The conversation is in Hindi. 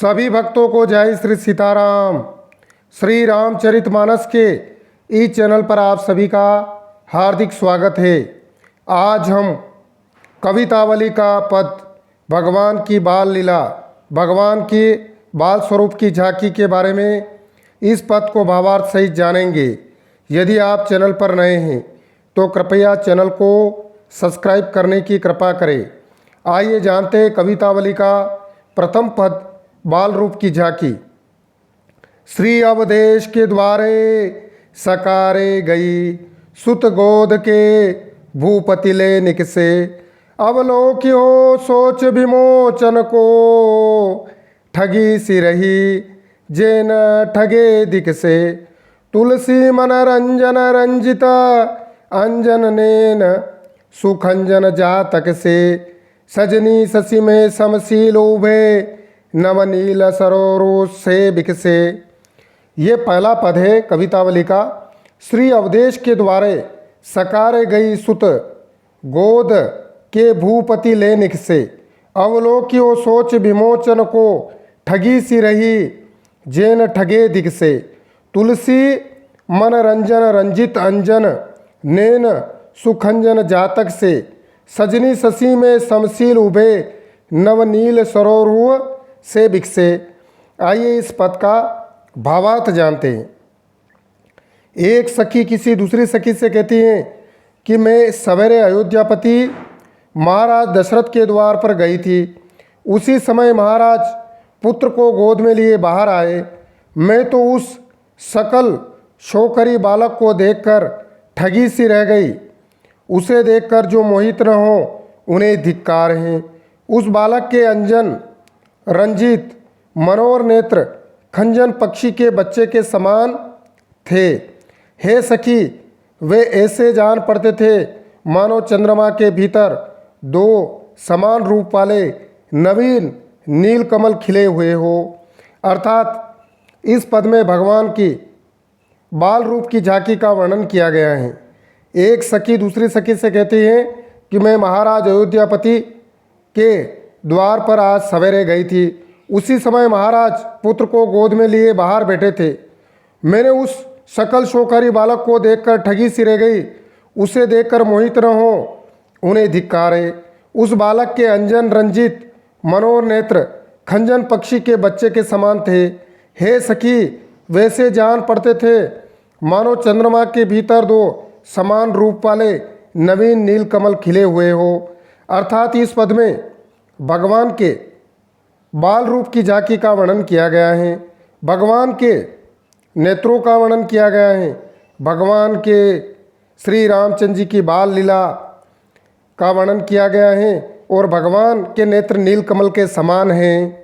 सभी भक्तों को जय श्री सीताराम। श्री रामचरितमानस के इस चैनल पर आप सभी का हार्दिक स्वागत है। आज हम कवितावली का पद भगवान की बाल लीला, भगवान के बाल स्वरूप की झांकी के बारे में इस पद को भावार्थ सहित जानेंगे। यदि आप चैनल पर नए हैं तो कृपया चैनल को सब्सक्राइब करने की कृपा करें। आइए जानते हैं कवितावली का प्रथम पद बाल रूप की झांकी। श्री अवधेश के द्वारे सकारे गई, सुत गोद के भूपति ले निकसे। अवलोक्यो सोच विमोचन को, ठगी सी रही जेन ठगे दिक से। तुलसी मन रंजन रंजित अंजन नेन, सुखंजन जातक से। सजनी शशि में समशील उभे, नवनील सरोरो से बिकसे। ये पहला पद है कवितावली का। श्री अवधेश के द्वारे सकारे गई सुत गोद के भूपति ले निकसे। अवलोक्यो सोच विमोचन को, ठगी सी रही जेन ठगे दिक से। तुलसी मन रंजन रंजित अंजन नैन, सुखंजन जातक से। सजनी शशि में समशील उभे, नवनील सरोरुह से बिकसे। आइए इस पद का भावार्थ जानते हैं। एक सखी किसी दूसरी सखी से कहती है कि मैं सवेरे अयोध्यापति महाराज दशरथ के द्वार पर गई थी। उसी समय महाराज पुत्र को गोद में लिए बाहर आए। मैं तो उस सकल शोकरी बालक को देखकर ठगी सी रह गई। उसे देखकर जो मोहित न हो उन्हें धिक्कार हैं। उस बालक के अंजन रंजित मनोहर नेत्र खंजन पक्षी के बच्चे के समान थे। हे सखी, वे ऐसे जान पड़ते थे मानो चंद्रमा के भीतर दो समान रूप वाले नवीन नीलकमल खिले हुए हो। अर्थात इस पद में भगवान की बाल रूप की झांकी का वर्णन किया गया है। एक सखी दूसरी सखी से कहती है कि मैं महाराज अयोध्यापति के द्वार पर आज सवेरे गई थी। उसी समय महाराज पुत्र को गोद में लिए बाहर बैठे थे। मैंने उस सकल शोकरी बालक को देखकर ठगी सी रह गई। उसे देखकर मोहित न हो उन्हें धिक्कार है। उस बालक के अंजन रंजित मनोहर नेत्र खंजन पक्षी के बच्चे के समान थे। हे सखी, वैसे जान पड़ते थे मानो चंद्रमा के भीतर दो समान रूप वाले नवीन नील कमल खिले हुए हो। अर्थात इस पद में भगवान के बाल रूप की झांकी का वर्णन किया गया है। भगवान के नेत्रों का वर्णन किया गया है। भगवान के श्री रामचंद्र जी की बाल लीला का वर्णन किया गया है और भगवान के नेत्र नील कमल के समान हैं।